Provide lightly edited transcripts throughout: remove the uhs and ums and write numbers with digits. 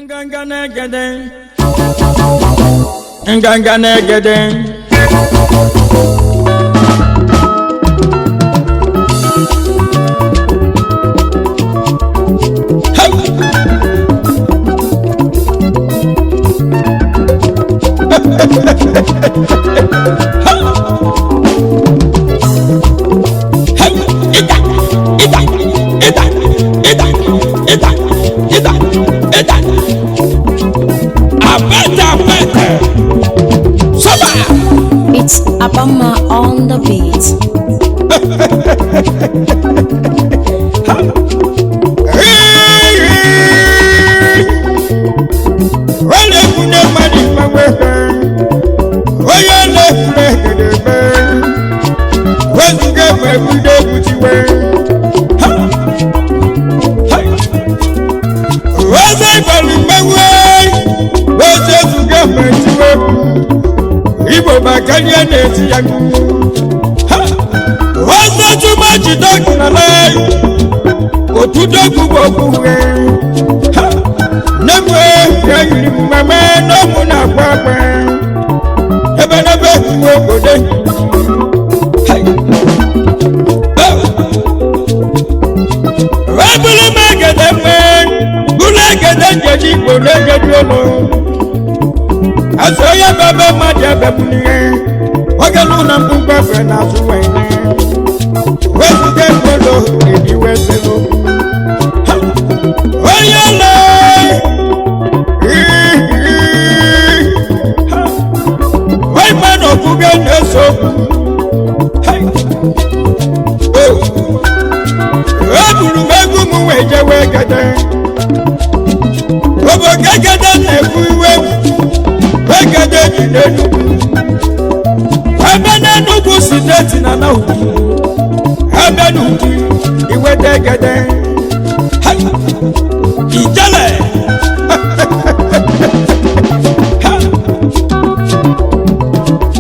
Nganga Negede, Nganga Negede. It's Abama on the beat. Kanya neti yangu wasa chuma chidoku na lai otudoku bokuwe nemwe yayiri mame no muna kwakwe ebe nebe kuwe kode wabulu megede men bule gede jeji kode jedolo asoya bebe maja bebunie wagaluna mbugba fena suwene wesuge kolo edi weselo oyele wai mano kuge neso wabulu megu muweje wegede obo gegede nefuwe wegede jidenu abene nugu sideti na na ubi abene ubi iwede gede ijele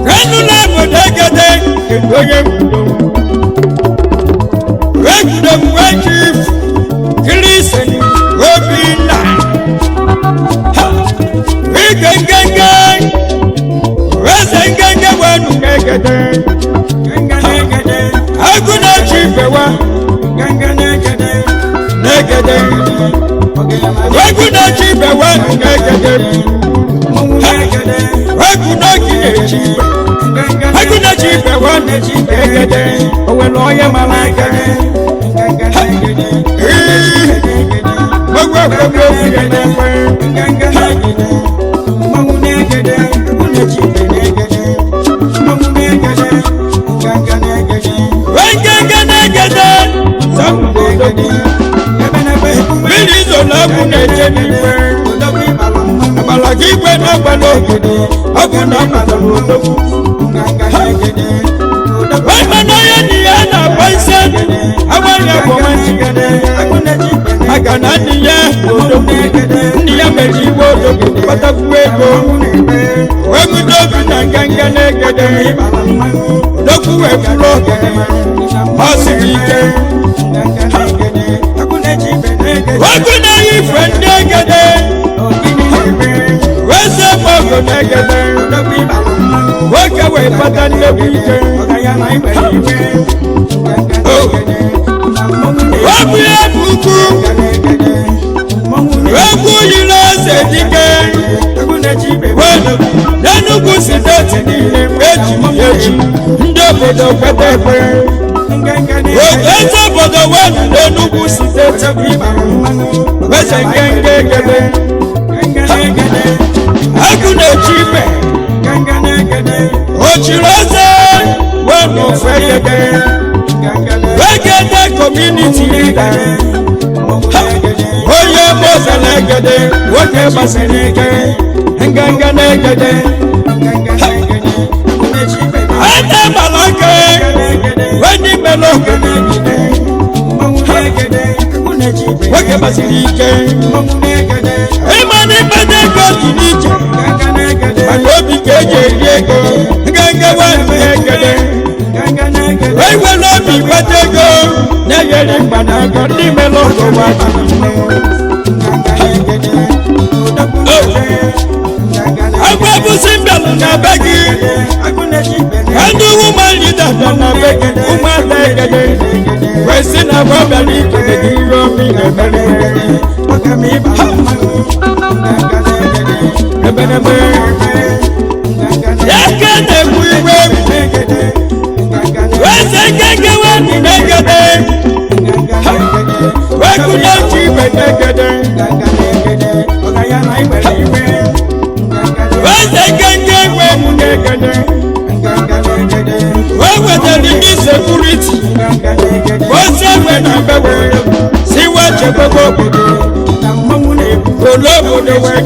renu na iwede gede kedoye kudo wekudo mwechifu kiriseni obina wikengenge ngenge wanu negede negede aguna chipewa nganga negede negede aguna chipewa negede negede aguna kiyechi aguna chipewa negede owelo ye malagede nganga negede magwa nganga negede nganga negede mamu negede aguna chipewa Bilizo labu nejeni Abalagi kwena kwano Akuna matalo Waimana yeni yana paisen Awanya komanchi Agana niye Niye meji wodo Patakuweko Wegu dobi na nganga negede Dokuwe kulo Masirike Wakuna ife negede Wese mogo negede Wakewe pata nebike Wakuye buku Waku yile sedike Nenugu sideti nile meji Ndobodo kwetekwe Ojete bodo wenu nenugu sideti Wese ngengegede Akune chipe Ochireze wenu feyege Wegede community leader Oye mose negede Woke basinike Nganga negede Ate malake Weni meloke Woke basinike Imani bede koki nije Manobi keje yego Nganga wenu negede Wewe lobi batego Neyeli mbanago Nimeloko watu na begi and woman leader na begi woman Negede we see na babali to the hero me Negede we say Nganga Negede we could not keep Negede we say Nganga Negede we were the insecurity we say when I be see what you go the way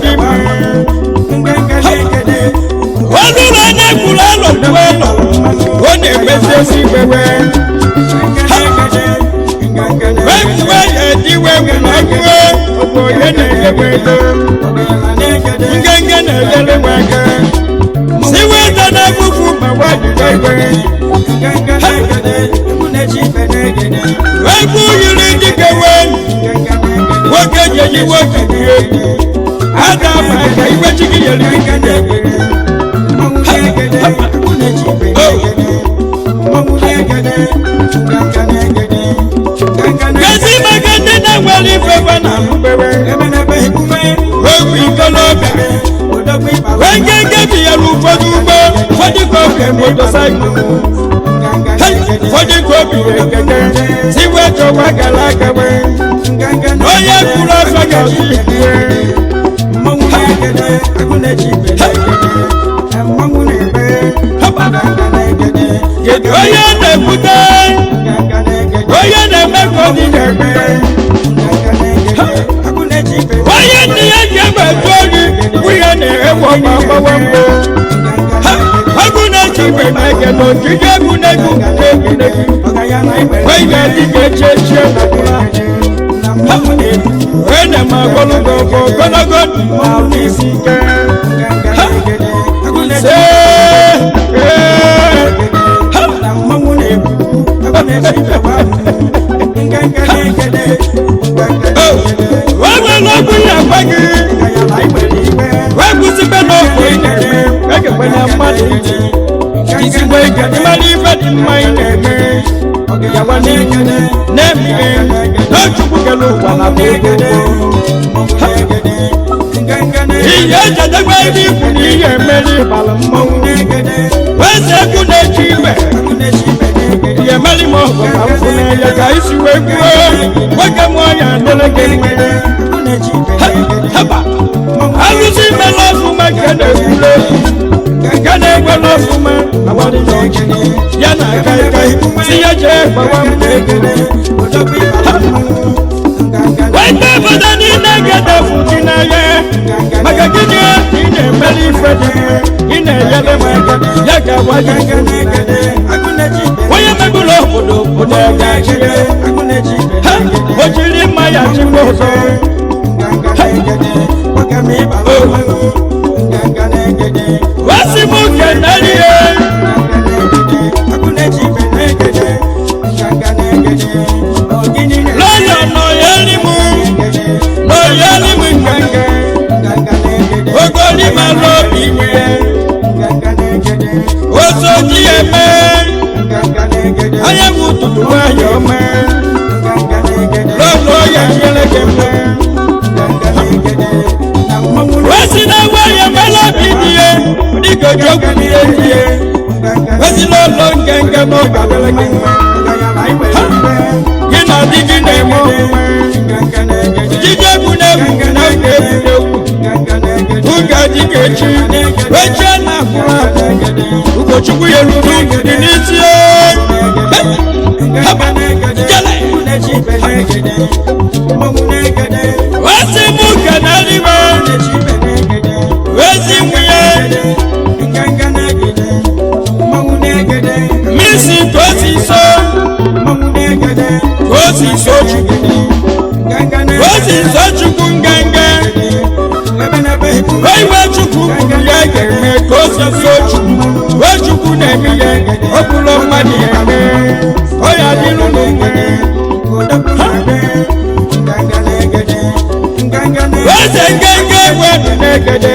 Negede,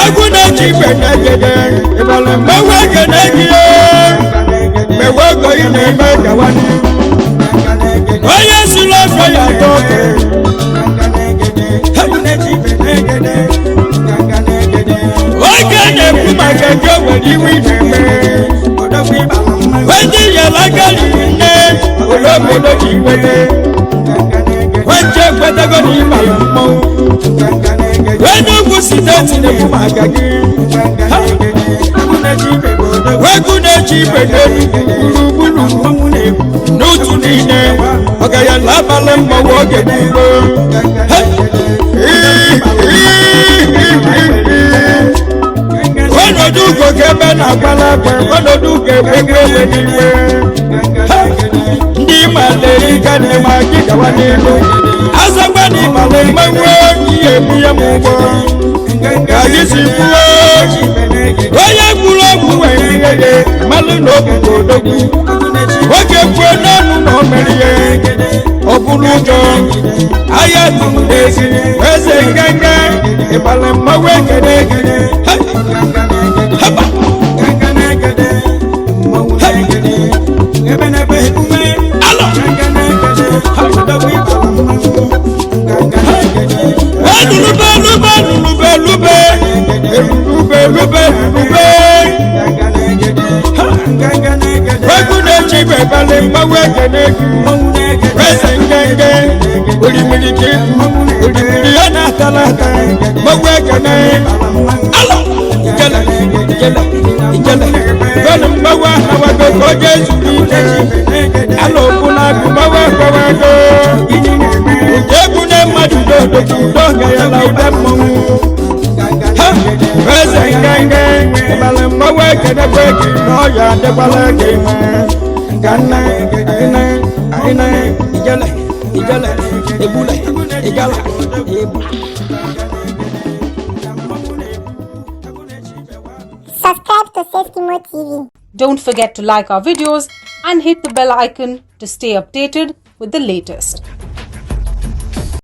Aguna chipe Negede, Ibala Mawa Negede, Mewago in a Megawani. Oh, yes, you love for your daughter. Why can't you put my girl when you win? When you are like a name, or a melody with it. When you put the gun in my mouth, when you put it in the Kumagagi, where could I keep it? No to the name. Okay, I love a lemon walking. When I do go get better, when I do get better, Nima lady can never get a one. As a man in my lady, my word, you be a move. Nganga is in push. Why I pull up away, Malino, what you put on no Maria, Obunujo, I am Udegbi, where's the Nganga, if I am my way, Subscribe to Safety TV. Don't forget to like our videos and hit the bell icon to stay updated with the latest.